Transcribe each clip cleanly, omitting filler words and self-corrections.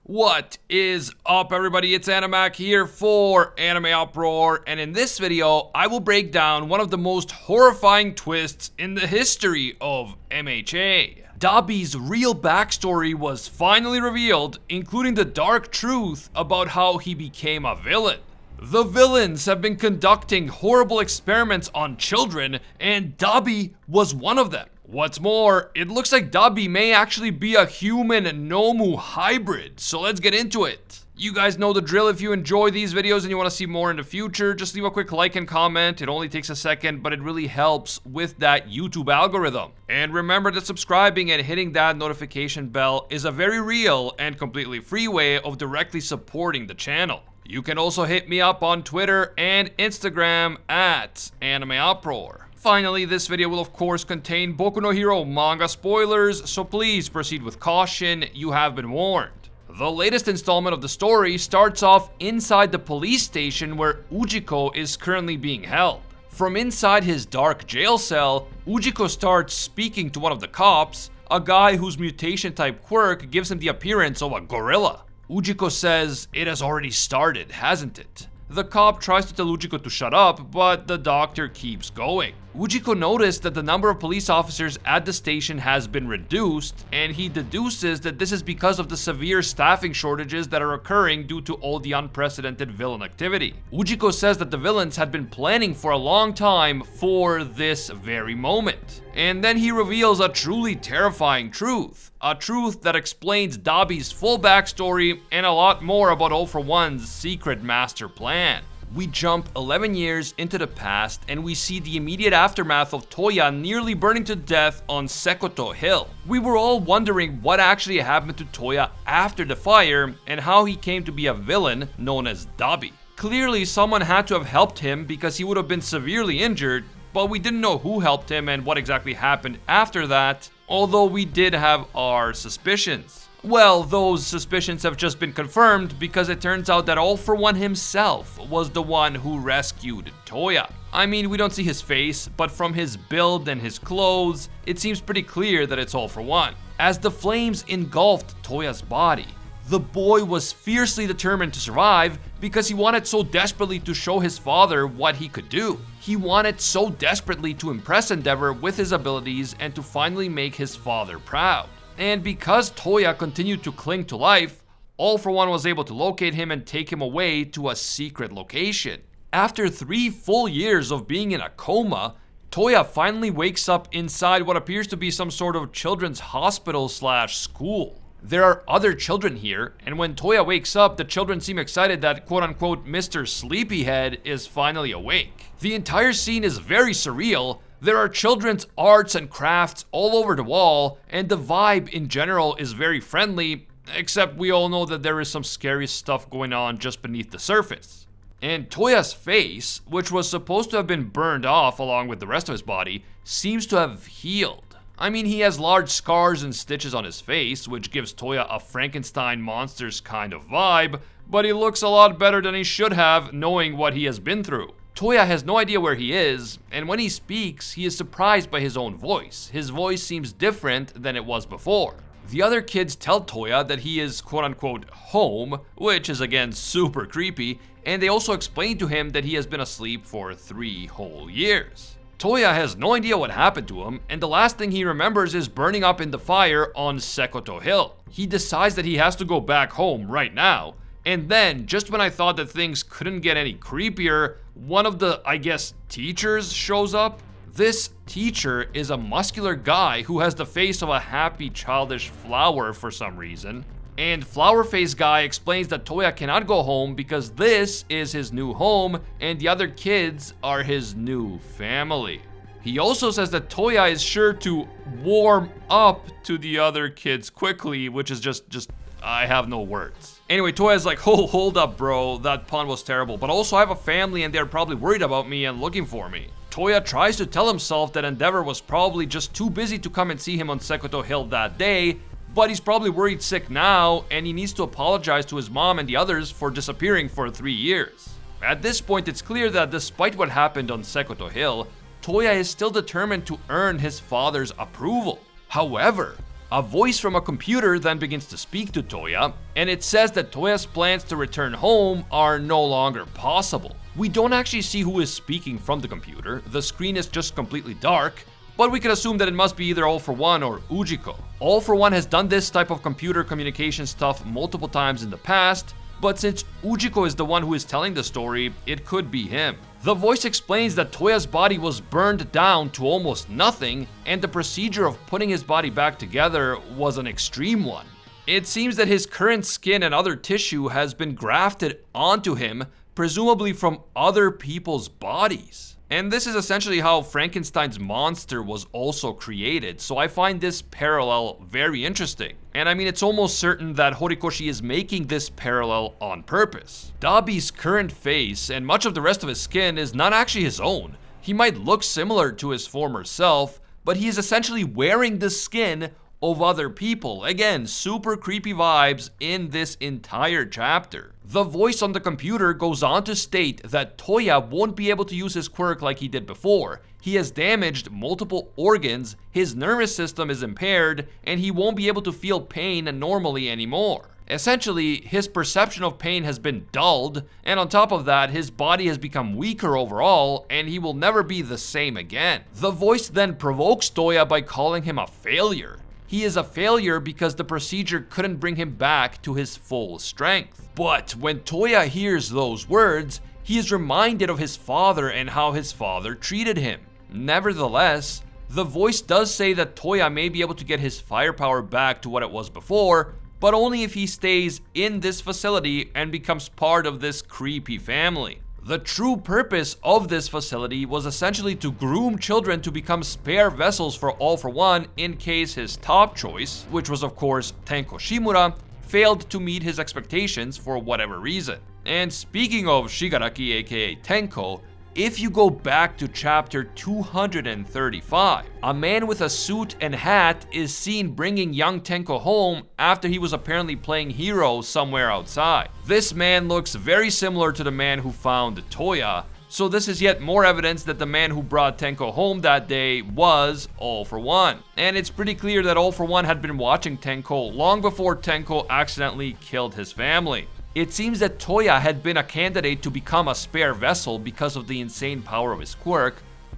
What is up, everybody? It's Animac here for Anime Uproar, and in this video, I will break down one of the most horrifying twists in the history of MHA. Dabi's real backstory was finally revealed, including the dark truth about how he became a villain. The villains have been conducting horrible experiments on children, and Dabi was one of them. What's more, it looks like Dabi may actually be a human NOMU hybrid, so let's get into it. You guys know the drill. If you enjoy these videos and you want to see more in the future, just leave a quick like and comment. It only takes a second, but it really helps with that YouTube algorithm. And remember that subscribing and hitting that notification bell is a very real and completely free way of directly supporting the channel. You can also hit me up on Twitter and Instagram at Anime Uproar. Finally, this video will of course contain Boku no Hero manga spoilers, so please proceed with caution, you have been warned. The latest installment of the story starts off inside the police station where Ujiko is currently being held. From inside his dark jail cell, Ujiko starts speaking to one of the cops, a guy whose mutation type quirk gives him the appearance of a gorilla. Ujiko says, "It has already started, hasn't it?" The cop tries to tell Ujiko to shut up, but the doctor keeps going. Ujiko noticed that the number of police officers at the station has been reduced, and he deduces that this is because of the severe staffing shortages that are occurring due to all the unprecedented villain activity. Ujiko says that the villains had been planning for a long time for this very moment. And then he reveals a truly terrifying truth. A truth that explains Dabi's full backstory and a lot more about All for One's secret master plan. We jump 11 years into the past and we see the immediate aftermath of Toya nearly burning to death on Sekoto Hill. We were all wondering what actually happened to Toya after the fire and how he came to be a villain known as Dabi. Clearly someone had to have helped him because he would have been severely injured, but we didn't know who helped him and what exactly happened after that, although we did have our suspicions. Well, those suspicions have just been confirmed because it turns out that All for One himself was the one who rescued Toya. I mean, we don't see his face, but from his build and his clothes, it seems pretty clear that it's All for One. As the flames engulfed Toya's body, the boy was fiercely determined to survive because he wanted so desperately to show his father what he could do. He wanted so desperately to impress Endeavor with his abilities and to finally make his father proud. And because Toya continued to cling to life, All for One was able to locate him and take him away to a secret location. After 3 full years of being in a coma, Toya finally wakes up inside what appears to be some sort of children's hospital / school. There are other children here, and when Toya wakes up, the children seem excited that quote-unquote Mr. Sleepyhead is finally awake. The entire scene is very surreal. There are children's arts and crafts all over the wall, and the vibe in general is very friendly, except we all know that there is some scary stuff going on just beneath the surface. And Toya's face, which was supposed to have been burned off along with the rest of his body, seems to have healed. I mean, he has large scars and stitches on his face, which gives Toya a Frankenstein monsters kind of vibe, but he looks a lot better than he should have, knowing what he has been through. Toya has no idea where he is, and when he speaks, he is surprised by his own voice. His voice seems different than it was before. The other kids tell Toya that he is quote-unquote home, which is again super creepy, and they also explain to him that he has been asleep for 3 whole years. Toya has no idea what happened to him, and the last thing he remembers is burning up in the fire on Sekoto Hill. He decides that he has to go back home right now, and then, just when I thought that things couldn't get any creepier, one of the, I guess, teachers shows up. This teacher is a muscular guy who has the face of a happy childish flower for some reason. And Flower Face Guy explains that Toya cannot go home because this is his new home and the other kids are his new family. He also says that Toya is sure to warm up to the other kids quickly, which is just I have no words. Anyway, Toya's like, oh, hold up, bro, that pun was terrible, but also I have a family and they're probably worried about me and looking for me. Toya tries to tell himself that Endeavor was probably just too busy to come and see him on Sekoto Hill that day, but he's probably worried sick now and he needs to apologize to his mom and the others for disappearing for 3 years. At this point, it's clear that despite what happened on Sekoto Hill, Toya is still determined to earn his father's approval. However, A voice from a computer then begins to speak to Toya, and it says that Toya's plans to return home are no longer possible. We don't actually see who is speaking from the computer, the screen is just completely dark, but we can assume that it must be either All For One or Ujiko. All For One has done this type of computer communication stuff multiple times in the past, but since Ujiko is the one who is telling the story, it could be him. The voice explains that Toya's body was burned down to almost nothing, and the procedure of putting his body back together was an extreme one. It seems that his current skin and other tissue has been grafted onto him, presumably from other people's bodies. And this is essentially how Frankenstein's monster was also created, so I find this parallel very interesting. And I mean, it's almost certain that Horikoshi is making this parallel on purpose. Dabi's current face and much of the rest of his skin is not actually his own. He might look similar to his former self, but he is essentially wearing the skin of other people. Again, super creepy vibes in this entire chapter. The voice on the computer goes on to state that Toya won't be able to use his quirk like he did before. He has damaged multiple organs, his nervous system is impaired, and he won't be able to feel pain normally anymore. Essentially, his perception of pain has been dulled, and on top of that, his body has become weaker overall, and he will never be the same again. The voice then provokes Toya by calling him a failure. He is a failure because the procedure couldn't bring him back to his full strength. But when Toya hears those words, he is reminded of his father and how his father treated him. Nevertheless, the voice does say that Toya may be able to get his firepower back to what it was before, but only if he stays in this facility and becomes part of this creepy family. The true purpose of this facility was essentially to groom children to become spare vessels for All For One in case his top choice, which was of course Tenko Shimura, failed to meet his expectations for whatever reason. And speaking of Shigaraki aka Tenko, if you go back to chapter 235, a man with a suit and hat is seen bringing young Tenko home after he was apparently playing hero somewhere outside. This man looks very similar to the man who found Toya, so this is yet more evidence that the man who brought Tenko home that day was All For One. And it's pretty clear that All For One had been watching Tenko long before Tenko accidentally killed his family. It seems that Toya had been a candidate to become a spare vessel because of the insane power of his quirk,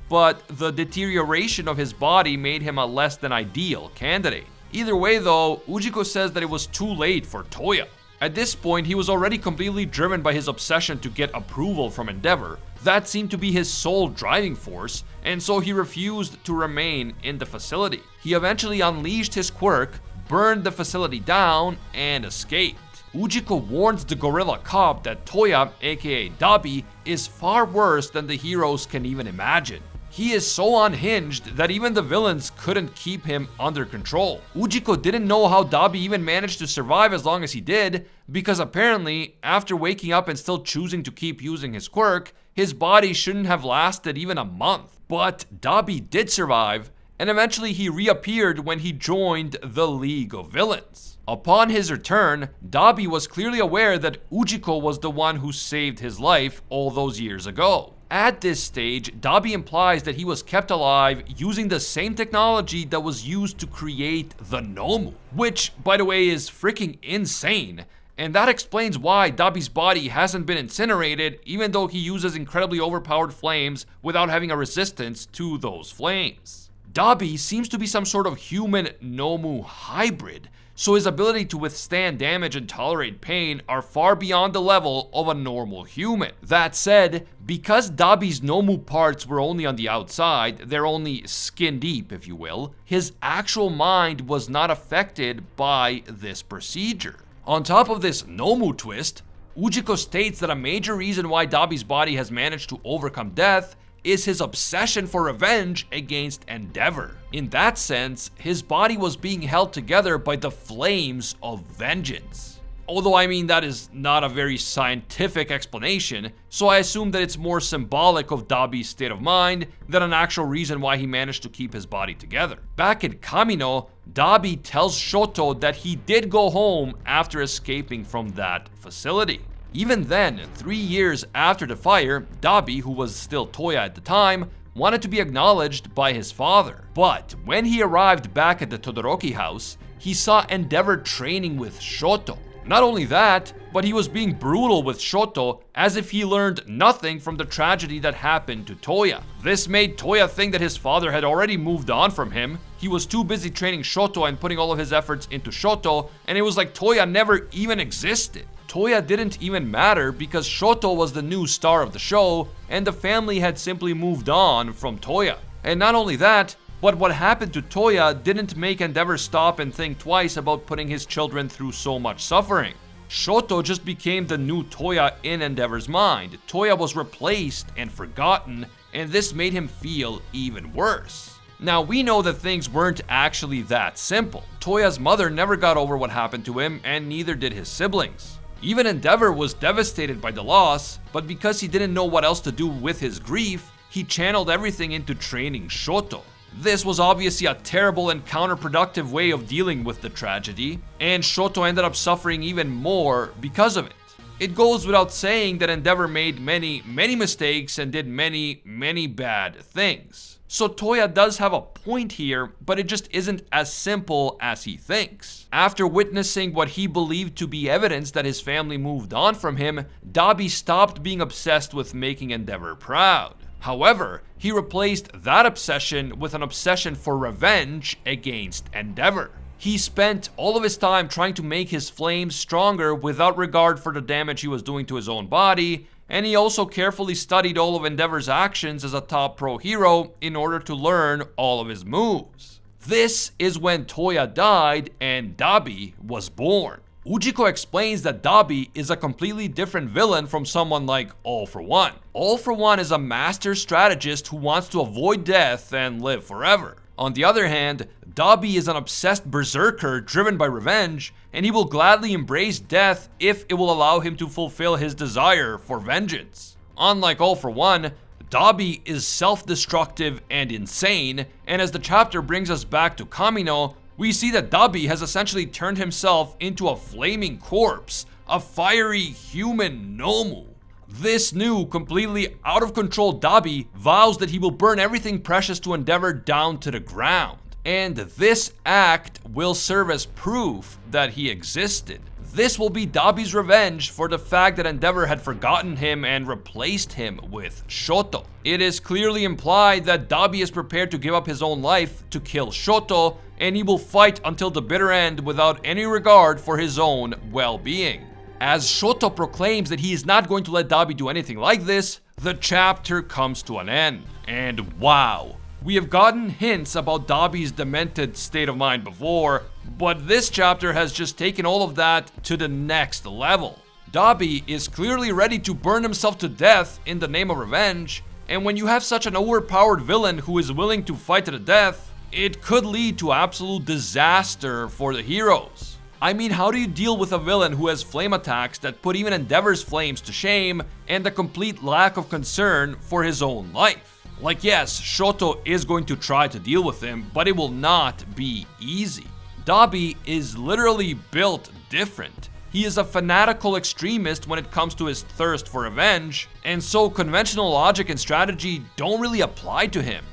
but the deterioration of his body made him a less than ideal candidate. Either way though, Ujiko says that it was too late for Toya. At this point, he was already completely driven by his obsession to get approval from Endeavor. That seemed to be his sole driving force, and so he refused to remain in the facility. He eventually unleashed his quirk, burned the facility down, and escaped. Ujiko warns the gorilla cop that Toya, aka Dabi, is far worse than the heroes can even imagine. He is so unhinged that even the villains couldn't keep him under control. Ujiko didn't know how Dabi even managed to survive as long as he did, because apparently, after waking up and still choosing to keep using his quirk, his body shouldn't have lasted even a month. But Dabi did survive, and eventually he reappeared when he joined the League of Villains. Upon his return, Dabi was clearly aware that Ujiko was the one who saved his life all those years ago. At this stage, Dabi implies that he was kept alive using the same technology that was used to create the NOMU, which, by the way, is freaking insane. And that explains why Dabi's body hasn't been incinerated, even though he uses incredibly overpowered flames without having a resistance to those flames. Dabi seems to be some sort of human NOMU hybrid, so his ability to withstand damage and tolerate pain are far beyond the level of a normal human. That said, because Dabi's NOMU parts were only on the outside, they're only skin deep if you will, his actual mind was not affected by this procedure. On top of this NOMU twist, Ujiko states that a major reason why Dabi's body has managed to overcome death is his obsession for revenge against Endeavor. In that sense, his body was being held together by the flames of vengeance. Although I mean that is not a very scientific explanation, so I assume that it's more symbolic of Dabi's state of mind than an actual reason why he managed to keep his body together. Back in Kamino, Dabi tells Shoto that he did go home after escaping from that facility. Even then, 3 years after the fire, Dabi, who was still Toya at the time, wanted to be acknowledged by his father. But when he arrived back at the Todoroki house, he saw Endeavor training with Shoto. Not only that, but he was being brutal with Shoto as if he learned nothing from the tragedy that happened to Toya. This made Toya think that his father had already moved on from him. He was too busy training Shoto and putting all of his efforts into Shoto, and it was like Toya never even existed. Toya didn't even matter because Shoto was the new star of the show, and the family had simply moved on from Toya. And not only that, but what happened to Toya didn't make Endeavor stop and think twice about putting his children through so much suffering. Shoto just became the new Toya in Endeavor's mind. Toya was replaced and forgotten, and this made him feel even worse. Now, we know that things weren't actually that simple. Toya's mother never got over what happened to him, and neither did his siblings. Even Endeavor was devastated by the loss, but because he didn't know what else to do with his grief, he channeled everything into training Shoto. This was obviously a terrible and counterproductive way of dealing with the tragedy, and Shoto ended up suffering even more because of it. It goes without saying that Endeavor made many mistakes and did many bad things. So Toya does have a point here, but it just isn't as simple as he thinks. After witnessing what he believed to be evidence that his family moved on from him, Dabi stopped being obsessed with making Endeavor proud. However, he replaced that obsession with an obsession for revenge against Endeavor. He spent all of his time trying to make his flames stronger without regard for the damage he was doing to his own body, and he also carefully studied all of Endeavor's actions as a top pro hero in order to learn all of his moves. This is when Toya died and Dabi was born. Ujiko explains that Dabi is a completely different villain from someone like All For One. All For One is a master strategist who wants to avoid death and live forever. On the other hand, Dabi is an obsessed berserker driven by revenge, and he will gladly embrace death if it will allow him to fulfill his desire for vengeance. Unlike All For One, Dabi is self-destructive and insane, and as the chapter brings us back to Kamino, we see that Dabi has essentially turned himself into a flaming corpse, a fiery human NOMU. This new, completely out of control Dabi vows that he will burn everything precious to Endeavor down to the ground. And this act will serve as proof that he existed. This will be Dabi's revenge for the fact that Endeavor had forgotten him and replaced him with Shoto. It is clearly implied that Dabi is prepared to give up his own life to kill Shoto, and he will fight until the bitter end without any regard for his own well-being. As Shoto proclaims that he is not going to let Dabi do anything like this, the chapter comes to an end. And wow, we have gotten hints about Dabi's demented state of mind before, but this chapter has just taken all of that to the next level. Dabi is clearly ready to burn himself to death in the name of revenge, and when you have such an overpowered villain who is willing to fight to the death, it could lead to absolute disaster for the heroes. I mean, how do you deal with a villain who has flame attacks that put even Endeavor's flames to shame and a complete lack of concern for his own life? Like, yes, Shoto is going to try to deal with him, but it will not be easy. Dabi is literally built different. He is a fanatical extremist when it comes to his thirst for revenge, and so conventional logic and strategy don't really apply to him.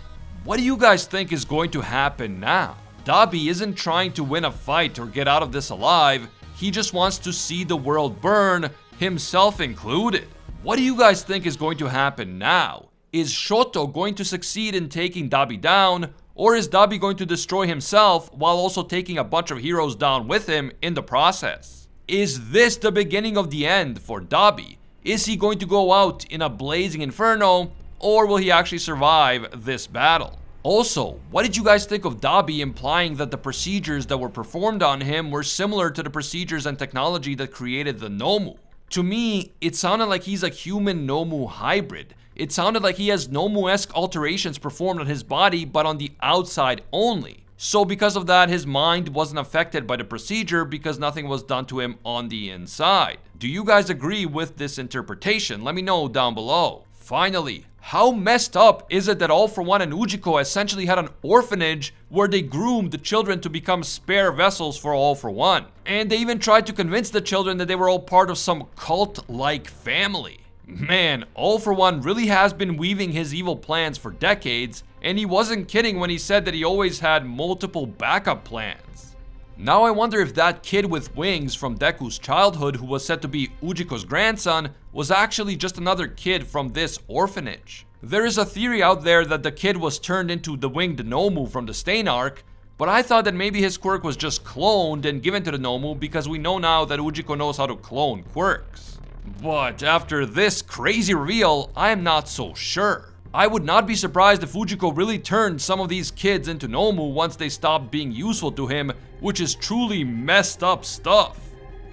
What do you guys think is going to happen now? Dabi isn't trying to win a fight or get out of this alive, he just wants to see the world burn, himself included. What do you guys think is going to happen now? Is Shoto going to succeed in taking Dabi down, or is Dabi going to destroy himself while also taking a bunch of heroes down with him in the process? Is this the beginning of the end for Dabi? Is he going to go out in a blazing inferno, or will he actually survive this battle? Also, what did you guys think of Dabi implying that the procedures that were performed on him were similar to the procedures and technology that created the NOMU? To me, it sounded like he's a human NOMU hybrid. It sounded like he has NOMU-esque alterations performed on his body, but on the outside only. So because of that, his mind wasn't affected by the procedure because nothing was done to him on the inside. Do you guys agree with this interpretation? Let me know down below. Finally, how messed up is it that All For One and Ujiko essentially had an orphanage where they groomed the children to become spare vessels for All For One? And they even tried to convince the children that they were all part of some cult-like family. Man, All For One really has been weaving his evil plans for decades, and he wasn't kidding when he said that he always had multiple backup plans. Now I wonder if that kid with wings from Deku's childhood who was said to be Ujiko's grandson was actually just another kid from this orphanage. There is a theory out there that the kid was turned into the winged NOMU from the Stain arc, but I thought that maybe his quirk was just cloned and given to the NOMU because we know now that Ujiko knows how to clone quirks. But after this crazy reveal, I am not so sure. I would not be surprised if Ujiko really turned some of these kids into NOMU once they stopped being useful to him, which is truly messed up stuff.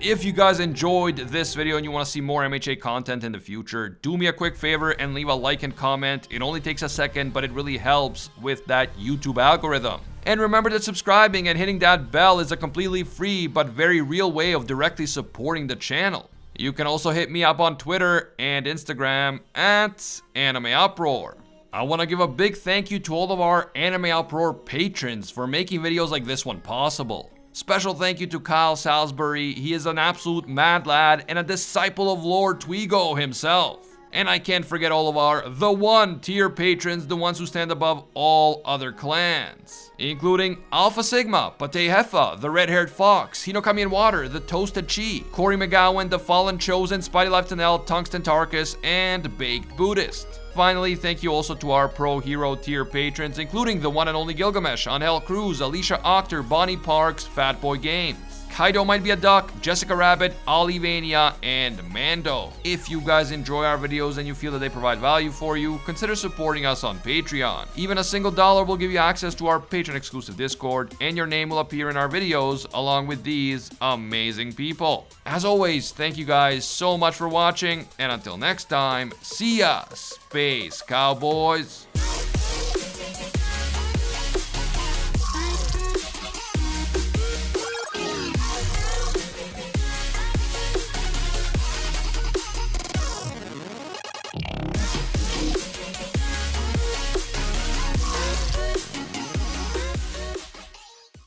If you guys enjoyed this video and you want to see more MHA content in the future, do me a quick favor and leave a like and comment. It only takes a second, but it really helps with that YouTube algorithm. And remember that subscribing and hitting that bell is a completely free but very real way of directly supporting the channel. You can also hit me up on Twitter and Instagram at Anime Uproar. I want to give a big thank you to all of our Anime Uproar patrons for making videos like this one possible. Special thank you to Kyle Salisbury. He is an absolute mad lad and a disciple of Lord Twigo himself. And I can't forget all of our The One tier patrons, the ones who stand above all other clans, including Alpha Sigma, Pate Hefa, the Red-Haired Fox, Hinokami and Water, the Toasted Chi, Corey McGowan, the Fallen Chosen, Spidey Lieutenant, Tungsten Tarkus, and Baked Buddhist. Finally, thank you also to our Pro Hero tier patrons, including the one and only Gilgamesh, Angel Cruz, Alicia Octor, Bonnie Parks, Fatboy Games, Kaido Might Be a Duck, Jessica Rabbit, Olivania, and Mando. If you guys enjoy our videos and you feel that they provide value for you, consider supporting us on Patreon. Even a single dollar will give you access to our Patreon exclusive Discord, and your name will appear in our videos along with these amazing people. As always, thank you guys so much for watching, and until next time, see ya, Space Cowboys.